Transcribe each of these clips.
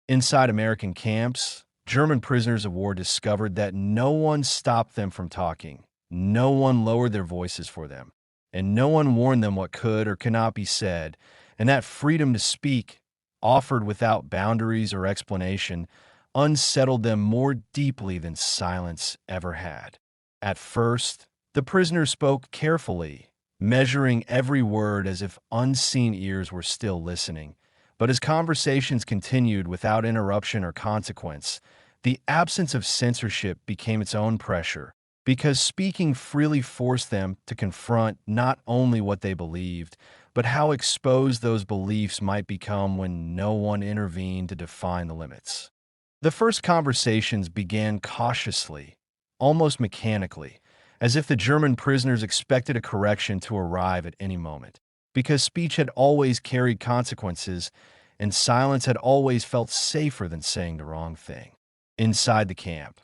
Inside American camps, German prisoners of war discovered that no one stopped them from talking, no one lowered their voices for them, and no one warned them what could or could not be said, and that freedom to speak, offered without boundaries or explanation, unsettled them more deeply than silence ever had. At first, the prisoners spoke carefully, measuring every word as if unseen ears were still listening. But as conversations continued without interruption or consequence, the absence of censorship became its own pressure, because speaking freely forced them to confront not only what they believed, but how exposed those beliefs might become when no one intervened to define the limits. The first conversations began cautiously, almost mechanically, as if the German prisoners expected a correction to arrive at any moment, because speech had always carried consequences and silence had always felt safer than saying the wrong thing. Inside the camp,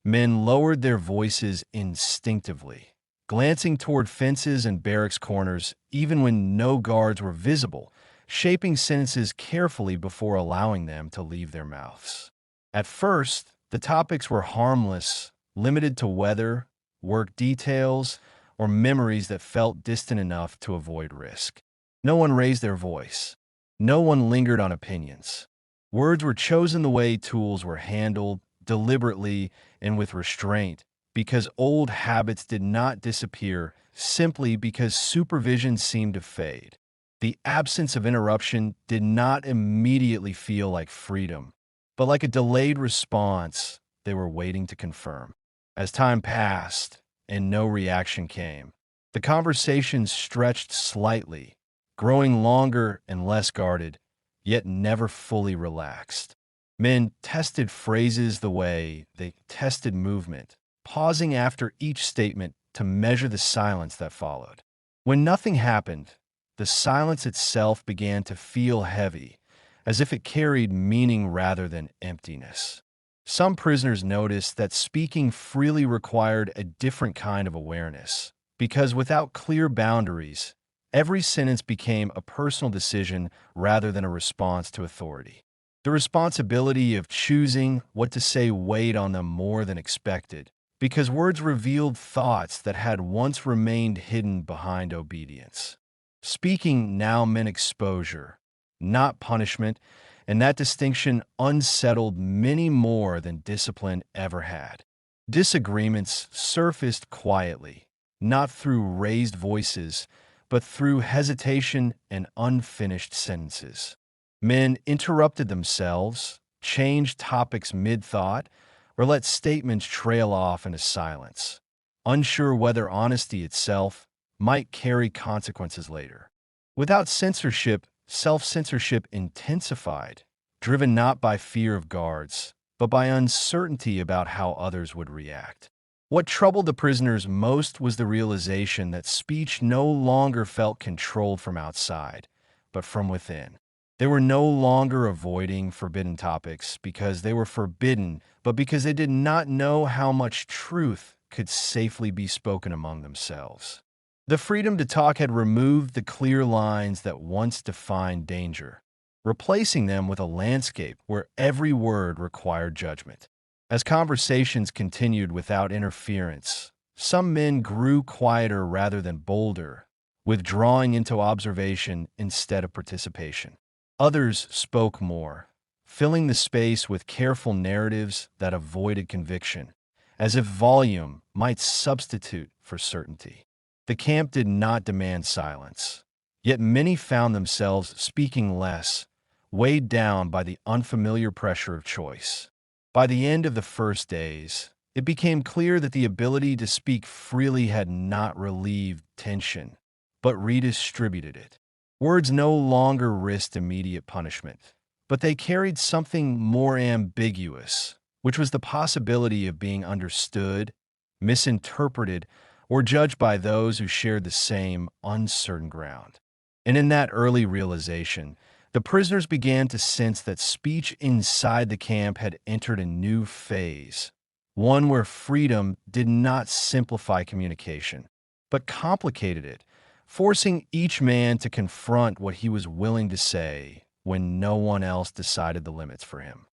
men lowered their voices instinctively, glancing toward fences and barracks corners even when no guards were visible, shaping sentences carefully before allowing them to leave their mouths. At first, the topics were harmless, limited to weather, work details, or memories that felt distant enough to avoid risk. No one raised their voice. No one lingered on opinions. Words were chosen the way tools were handled, deliberately and with restraint, because old habits did not disappear simply because supervision seemed to fade. The absence of interruption did not immediately feel like freedom, but like a delayed response they were waiting to confirm. As time passed and no reaction came, the conversation stretched slightly, growing longer and less guarded, yet never fully relaxed. Men tested phrases the way they tested movement, pausing after each statement to measure the silence that followed. When nothing happened, the silence itself began to feel heavy, as if it carried meaning rather than emptiness. Some prisoners noticed that speaking freely required a different kind of awareness, because without clear boundaries, every sentence became a personal decision rather than a response to authority. The responsibility of choosing what to say weighed on them more than expected, because words revealed thoughts that had once remained hidden behind obedience. Speaking now meant exposure, not punishment, and that distinction unsettled many more than discipline ever had. Disagreements surfaced quietly, not through raised voices, but through hesitation and unfinished sentences. Men interrupted themselves, changed topics mid-thought, or let statements trail off into silence, unsure whether honesty itself might carry consequences later. Without censorship, self-censorship intensified, driven not by fear of guards, but by uncertainty about how others would react. What troubled the prisoners most was the realization that speech no longer felt controlled from outside, but from within. They were no longer avoiding forbidden topics because they were forbidden, but because they did not know how much truth could safely be spoken among themselves. The freedom to talk had removed the clear lines that once defined danger, replacing them with a landscape where every word required judgment. As conversations continued without interference, some men grew quieter rather than bolder, withdrawing into observation instead of participation. Others spoke more, filling the space with careful narratives that avoided conviction, as if volume might substitute for certainty. The camp did not demand silence, yet many found themselves speaking less, weighed down by the unfamiliar pressure of choice. By the end of the first days, it became clear that the ability to speak freely had not relieved tension, but redistributed it. Words no longer risked immediate punishment, but they carried something more ambiguous, which was the possibility of being understood, misinterpreted, or judged by those who shared the same uncertain ground. And in that early realization, the prisoners began to sense that speech inside the camp had entered a new phase, one where freedom did not simplify communication, but complicated it, forcing each man to confront what he was willing to say when no one else decided the limits for him.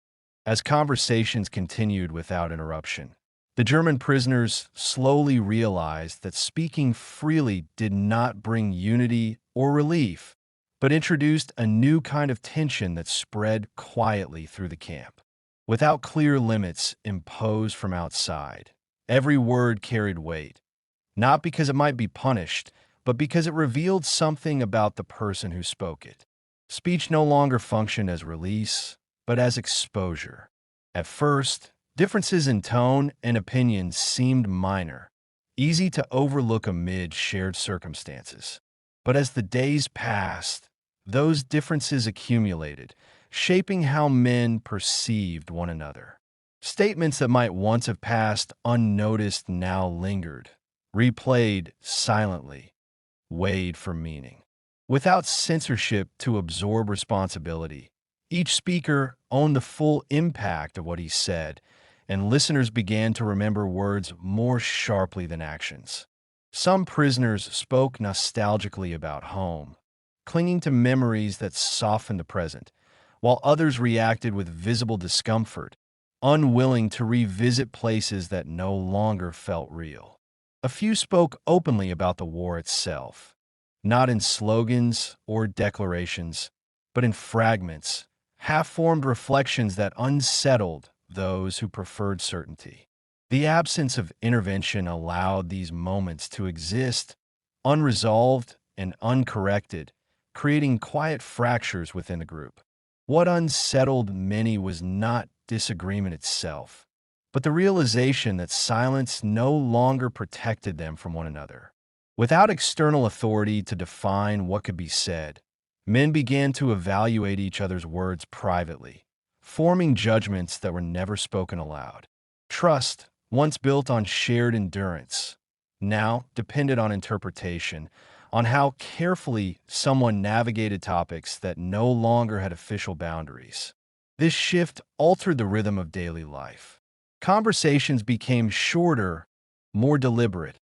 As conversations continued without interruption, the German prisoners slowly realized that speaking freely did not bring unity or relief, but introduced a new kind of tension that spread quietly through the camp. Without clear limits imposed from outside, every word carried weight, not because it might be punished, but because it revealed something about the person who spoke it. Speech no longer functioned as release, but as exposure. At first, differences in tone and opinion seemed minor, easy to overlook amid shared circumstances. But as the days passed, those differences accumulated, shaping how men perceived one another. Statements that might once have passed unnoticed now lingered, replayed silently, weighed for meaning. Without censorship to absorb responsibility, each speaker owned the full impact of what he said, and listeners began to remember words more sharply than actions. Some prisoners spoke nostalgically about home, clinging to memories that softened the present, while others reacted with visible discomfort, unwilling to revisit places that no longer felt real. A few spoke openly about the war itself, not in slogans or declarations, but in fragments, half-formed reflections that unsettled those who preferred certainty. The absence of intervention allowed these moments to exist, unresolved and uncorrected, creating quiet fractures within the group. What unsettled many was not disagreement itself, but the realization that silence no longer protected them from one another. Without external authority to define what could be said, men began to evaluate each other's words privately, forming judgments that were never spoken aloud. Trust, once built on shared endurance, now depended on interpretation, on how carefully someone navigated topics that no longer had official boundaries. This shift altered the rhythm of daily life. Conversations became shorter, more deliberate,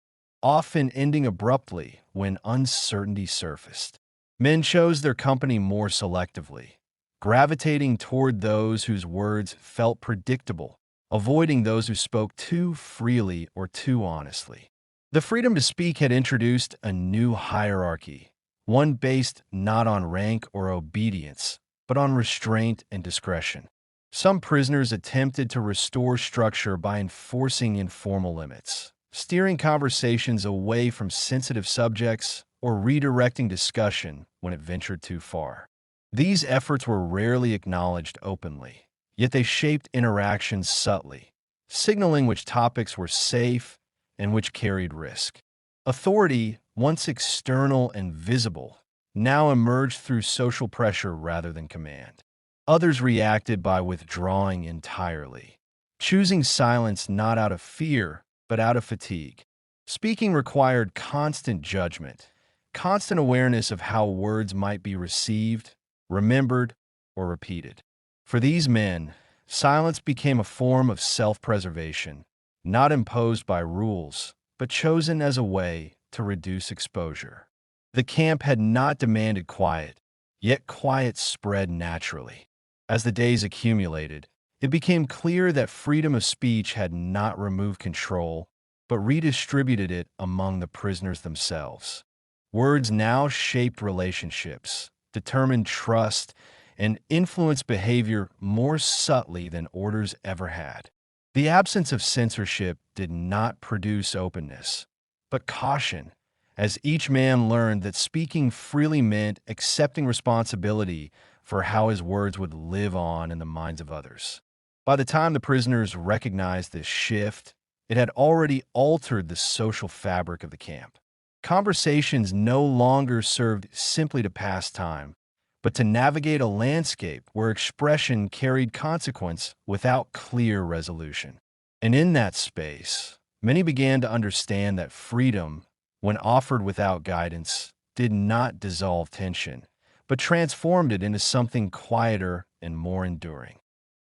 often ending abruptly when uncertainty surfaced. Men chose their company more selectively, gravitating toward those whose words felt predictable, avoiding those who spoke too freely or too honestly. The freedom to speak had introduced a new hierarchy, one based not on rank or obedience, but on restraint and discretion. Some prisoners attempted to restore structure by enforcing informal limits, steering conversations away from sensitive subjects or redirecting discussion when it ventured too far. These efforts were rarely acknowledged openly, yet they shaped interactions subtly, signaling which topics were safe and which carried risk. Authority, once external and visible, now emerged through social pressure rather than command. Others reacted by withdrawing entirely, choosing silence not out of fear, but out of fatigue. Speaking required constant judgment, constant awareness of how words might be received, remembered, or repeated. For these men, silence became a form of self-preservation, not imposed by rules, but chosen as a way to reduce exposure. The camp had not demanded quiet, yet quiet spread naturally. As the days accumulated, it became clear that freedom of speech had not removed control, but redistributed it among the prisoners themselves. Words now shaped relationships, determined trust, and influenced behavior more subtly than orders ever had. The absence of censorship did not produce openness, but caution, as each man learned that speaking freely meant accepting responsibility for how his words would live on in the minds of others. By the time the prisoners recognized this shift, it had already altered the social fabric of the camp. Conversations no longer served simply to pass time, but to navigate a landscape where expression carried consequence without clear resolution. And in that space, many began to understand that freedom, when offered without guidance, did not dissolve tension, but transformed it into something quieter and more enduring.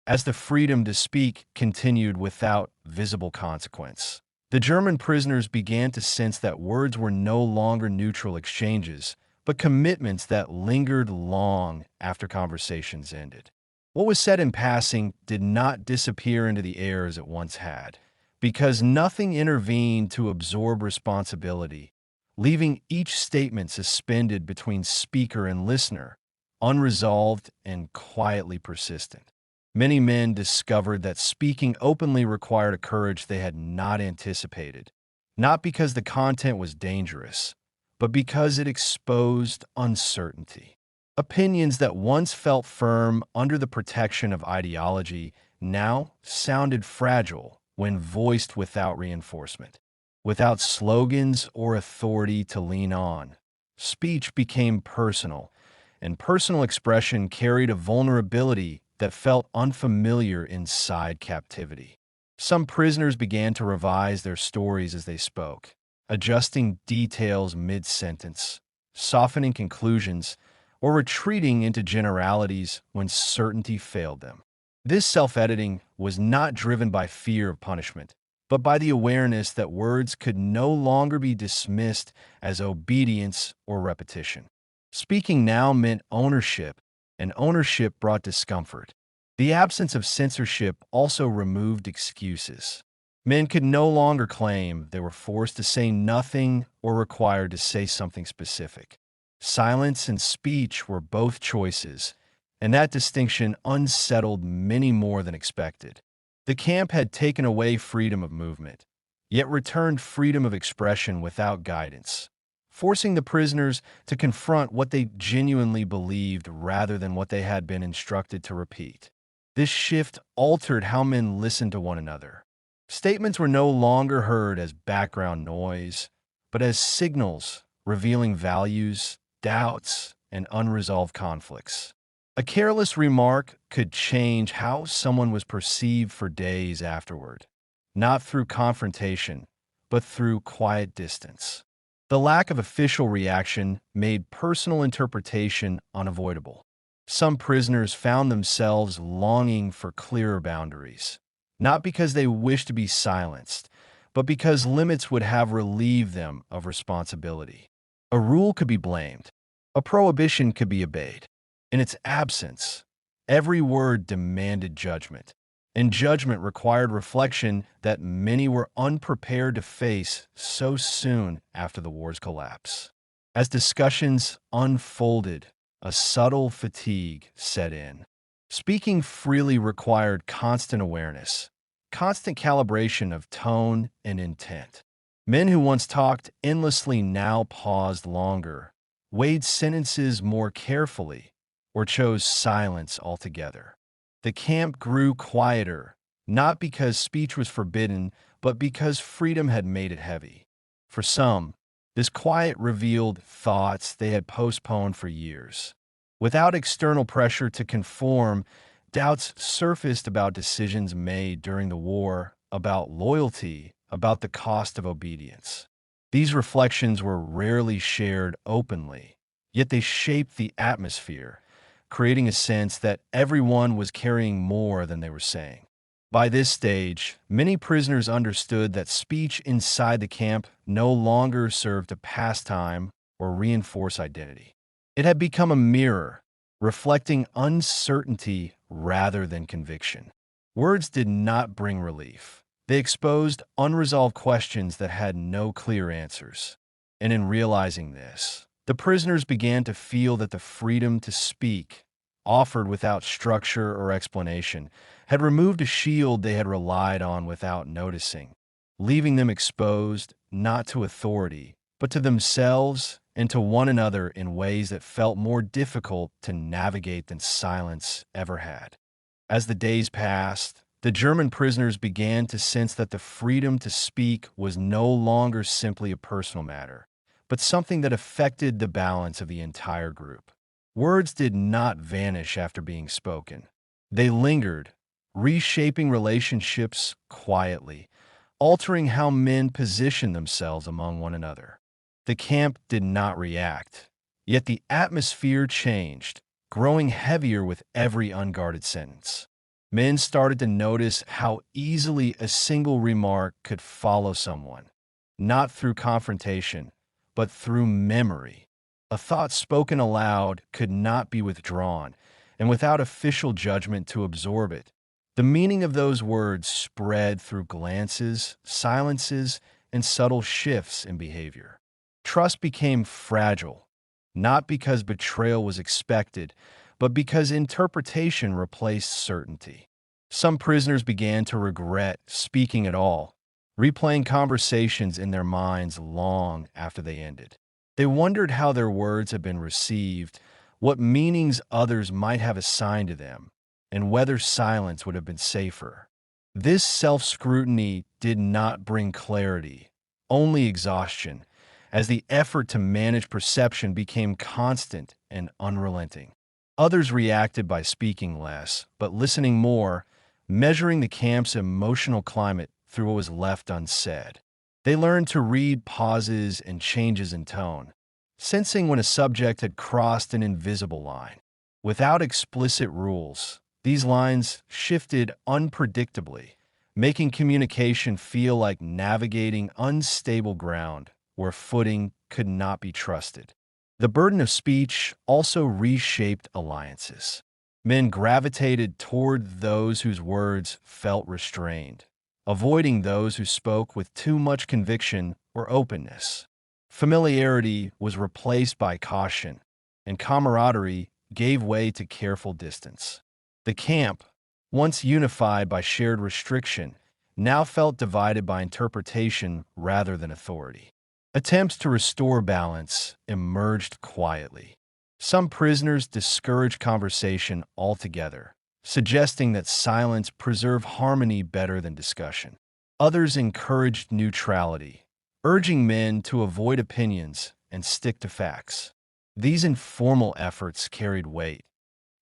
As the freedom to speak continued without visible consequence, the German prisoners began to sense that words were no longer neutral exchanges, but commitments that lingered long after conversations ended. What was said in passing did not disappear into the air as it once had, because nothing intervened to absorb responsibility, leaving each statement suspended between speaker and listener, unresolved and quietly persistent. Many men discovered that speaking openly required a courage they had not anticipated, not because the content was dangerous, but because it exposed uncertainty. Opinions that once felt firm under the protection of ideology now sounded fragile when voiced without reinforcement. Without slogans or authority to lean on, speech became personal, and personal expression carried a vulnerability that felt unfamiliar inside captivity. Some prisoners began to revise their stories as they spoke, adjusting details mid-sentence, softening conclusions, or retreating into generalities when certainty failed them. This self-editing was not driven by fear of punishment, but by the awareness that words could no longer be dismissed as obedience or repetition. Speaking now meant ownership, and ownership brought discomfort. The absence of censorship also removed excuses. Men could no longer claim they were forced to say nothing or required to say something specific. Silence and speech were both choices, and that distinction unsettled many more than expected. The camp had taken away freedom of movement, yet returned freedom of expression without guidance, forcing the prisoners to confront what they genuinely believed rather than what they had been instructed to repeat. This shift altered how men listened to one another. Statements were no longer heard as background noise, but as signals revealing values, doubts, and unresolved conflicts. A careless remark could change how someone was perceived for days afterward, not through confrontation, but through quiet distance. The lack of official reaction made personal interpretation unavoidable. Some prisoners found themselves longing for clearer boundaries, not because they wished to be silenced, but because limits would have relieved them of responsibility. A rule could be blamed, a prohibition could be obeyed. In its absence, every word demanded judgment, and judgment required reflection that many were unprepared to face so soon after the war's collapse. As discussions unfolded, a subtle fatigue set in. Speaking freely required constant awareness, constant calibration of tone and intent. Men who once talked endlessly now paused longer, weighed sentences more carefully, or chose silence altogether. The camp grew quieter, not because speech was forbidden, but because freedom had made it heavy. For some, this quiet revealed thoughts they had postponed for years. Without external pressure to conform, doubts surfaced about decisions made during the war, about loyalty, about the cost of obedience. These reflections were rarely shared openly, yet they shaped the atmosphere, creating a sense that everyone was carrying more than they were saying. By this stage, many prisoners understood that speech inside the camp no longer served to pass time or reinforce identity. It had become a mirror, reflecting uncertainty rather than conviction. Words did not bring relief. They exposed unresolved questions that had no clear answers. And in realizing this, the prisoners began to feel that the freedom to speak, offered without structure or explanation, had removed a shield they had relied on without noticing, leaving them exposed not to authority, but to themselves and to one another in ways that felt more difficult to navigate than silence ever had. As the days passed, the German prisoners began to sense that the freedom to speak was no longer simply a personal matter, but something that affected the balance of the entire group. Words did not vanish after being spoken. They lingered, reshaping relationships quietly, altering how men position themselves among one another. The camp did not react, yet the atmosphere changed, growing heavier with every unguarded sentence. Men started to notice how easily a single remark could follow someone, not through confrontation, but through memory. A thought spoken aloud could not be withdrawn, and without official judgment to absorb it. The meaning of those words spread through glances, silences, and subtle shifts in behavior. Trust became fragile, not because betrayal was expected, but because interpretation replaced certainty. Some prisoners began to regret speaking at all, replaying conversations in their minds long after they ended. They wondered how their words had been received, what meanings others might have assigned to them, and whether silence would have been safer. This self-scrutiny did not bring clarity, only exhaustion, as the effort to manage perception became constant and unrelenting. Others reacted by speaking less, but listening more, measuring the camp's emotional climate through what was left unsaid. They learned to read pauses and changes in tone, sensing when a subject had crossed an invisible line. Without explicit rules, these lines shifted unpredictably, making communication feel like navigating unstable ground where footing could not be trusted. The burden of speech also reshaped alliances. Men gravitated toward those whose words felt restrained, avoiding those who spoke with too much conviction or openness. Familiarity was replaced by caution, and camaraderie gave way to careful distance. The camp, once unified by shared restriction, now felt divided by interpretation rather than authority. Attempts to restore balance emerged quietly. Some prisoners discouraged conversation altogether, suggesting that silence preserved harmony better than discussion. Others encouraged neutrality, urging men to avoid opinions and stick to facts. These informal efforts carried weight,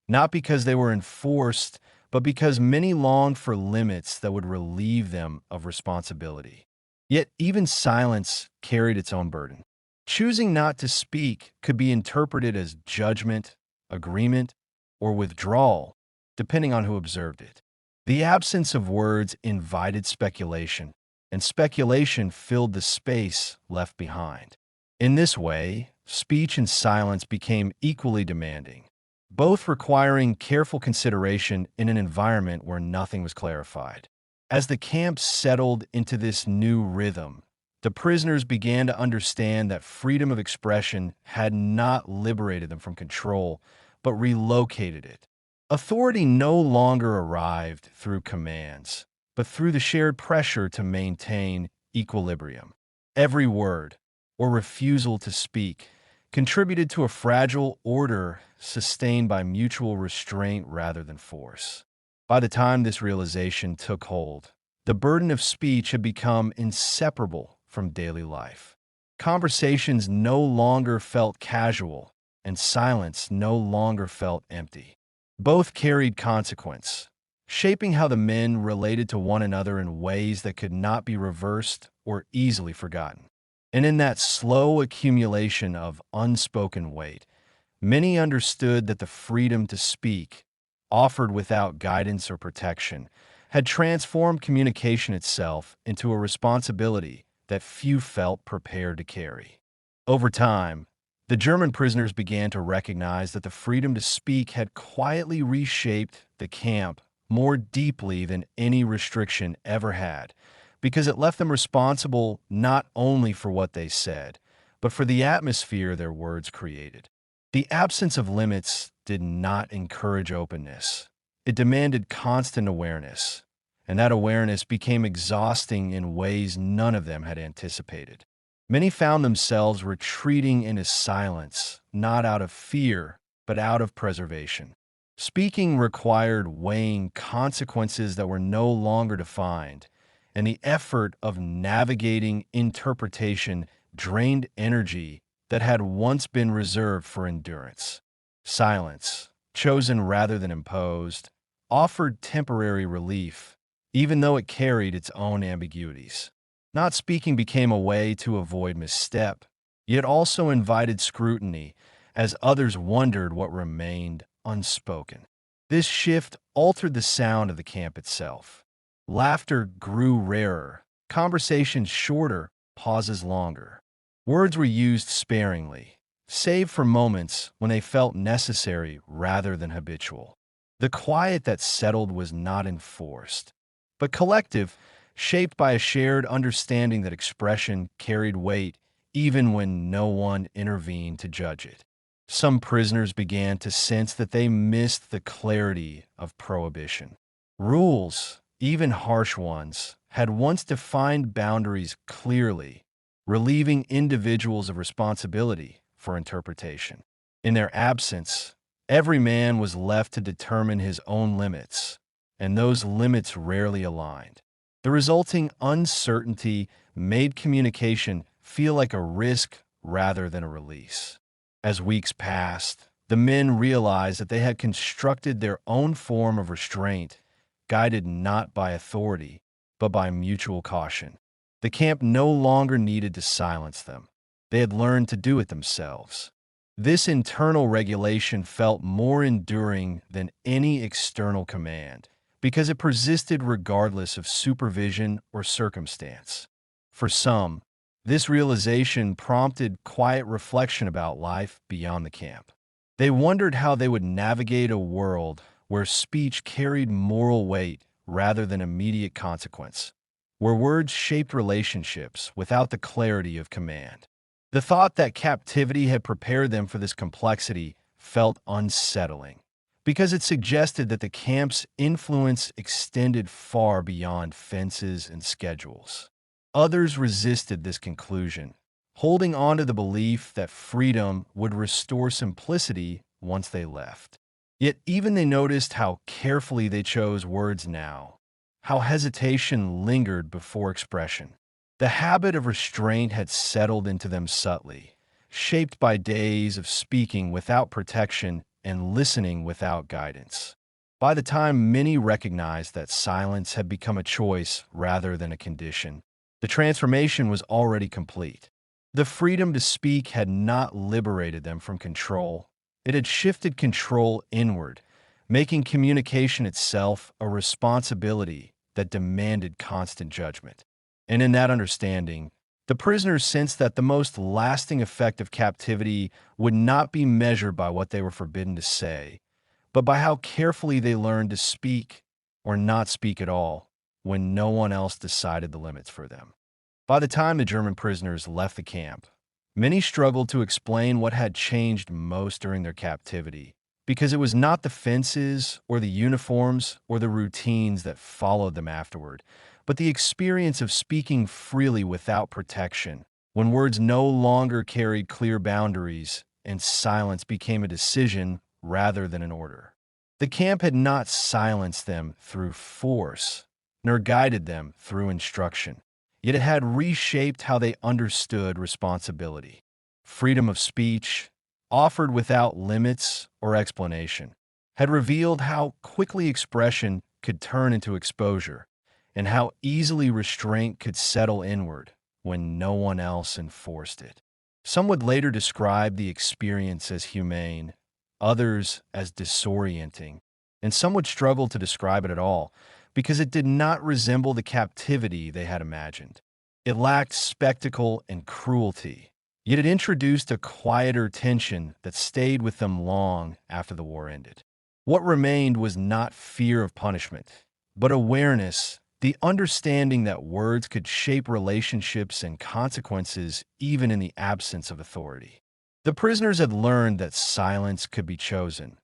not because they were enforced, but because many longed for limits that would relieve them of responsibility. Yet even silence carried its own burden. Choosing not to speak could be interpreted as judgment, agreement, or withdrawal, depending on who observed it. The absence of words invited speculation, and speculation filled the space left behind. In this way, speech and silence became equally demanding, both requiring careful consideration in an environment where nothing was clarified. As the camp settled into this new rhythm, the prisoners began to understand that freedom of expression had not liberated them from control, but relocated it. Authority no longer arrived through commands, but through the shared pressure to maintain equilibrium. Every word, or refusal to speak, contributed to a fragile order sustained by mutual restraint rather than force. By the time this realization took hold, the burden of speech had become inseparable from daily life. Conversations no longer felt casual, and silence no longer felt empty. Both carried consequence, shaping how the men related to one another in ways that could not be reversed or easily forgotten. And in that slow accumulation of unspoken weight, many understood that the freedom to speak, offered without guidance or protection, had transformed communication itself into a responsibility that few felt prepared to carry. Over time, the German prisoners began to recognize that the freedom to speak had quietly reshaped the camp more deeply than any restriction ever had, because it left them responsible not only for what they said, but for the atmosphere their words created. The absence of limits did not encourage openness. It demanded constant awareness, and that awareness became exhausting in ways none of them had anticipated. Many found themselves retreating into silence, not out of fear, but out of preservation. Speaking required weighing consequences that were no longer defined, and the effort of navigating interpretation drained energy that had once been reserved for endurance. Silence, chosen rather than imposed, offered temporary relief, even though it carried its own ambiguities. Not speaking became a way to avoid misstep, yet also invited scrutiny as others wondered what remained unspoken. This shift altered the sound of the camp itself. Laughter grew rarer, conversations shorter, pauses longer. Words were used sparingly, save for moments when they felt necessary rather than habitual. The quiet that settled was not enforced, but collective, shaped by a shared understanding that expression carried weight even when no one intervened to judge it. Some prisoners began to sense that they missed the clarity of prohibition. Rules, even harsh ones, had once defined boundaries clearly, relieving individuals of responsibility for interpretation. In their absence, every man was left to determine his own limits, and those limits rarely aligned. The resulting uncertainty made communication feel like a risk rather than a release. As weeks passed, the men realized that they had constructed their own form of restraint, guided not by authority, but by mutual caution. The camp no longer needed to silence them. They had learned to do it themselves. This internal regulation felt more enduring than any external command because it persisted regardless of supervision or circumstance. For some, this realization prompted quiet reflection about life beyond the camp. They wondered how they would navigate a world where speech carried moral weight rather than immediate consequence, where words shaped relationships without the clarity of command. The thought that captivity had prepared them for this complexity felt unsettling, because it suggested that the camp's influence extended far beyond fences and schedules. Others resisted this conclusion, holding on to the belief that freedom would restore simplicity once they left. Yet even they noticed how carefully they chose words now, how hesitation lingered before expression. The habit of restraint had settled into them subtly, shaped by days of speaking without protection and listening without guidance. By the time many recognized that silence had become a choice rather than a condition, the transformation was already complete. The freedom to speak had not liberated them from control. It had shifted control inward, making communication itself a responsibility that demanded constant judgment. And in that understanding, the prisoners sensed that the most lasting effect of captivity would not be measured by what they were forbidden to say, but by how carefully they learned to speak or not speak at all when no one else decided the limits for them. By the time the German prisoners left the camp, many struggled to explain what had changed most during their captivity, because it was not the fences or the uniforms or the routines that followed them afterward, but the experience of speaking freely without protection, when words no longer carried clear boundaries and silence became a decision rather than an order. The camp had not silenced them through force, nor guided them through instruction, yet it had reshaped how they understood responsibility. Freedom of speech, offered without limits or explanation, had revealed how quickly expression could turn into exposure, and how easily restraint could settle inward when no one else enforced it. Some would later describe the experience as humane, others as disorienting, and some would struggle to describe it at all because it did not resemble the captivity they had imagined. It lacked spectacle and cruelty, yet it introduced a quieter tension that stayed with them long after the war ended. What remained was not fear of punishment, but awareness, the understanding that words could shape relationships and consequences even in the absence of authority. The prisoners had learned that silence could be chosen,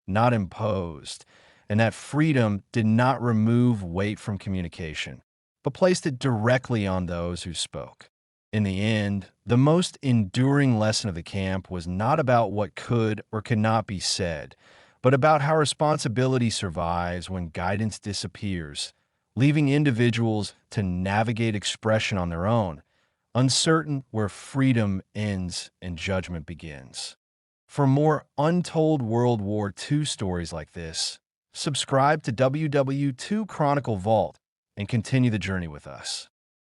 not imposed, and that freedom did not remove weight from communication, but placed it directly on those who spoke. In the end, the most enduring lesson of the camp was not about what could or could not be said, but about how responsibility survives when guidance disappears, leaving individuals to navigate expression on their own, uncertain where freedom ends and judgment begins. For more untold World War II stories like this, subscribe to WW2 Chronicle Vault and continue the journey with us.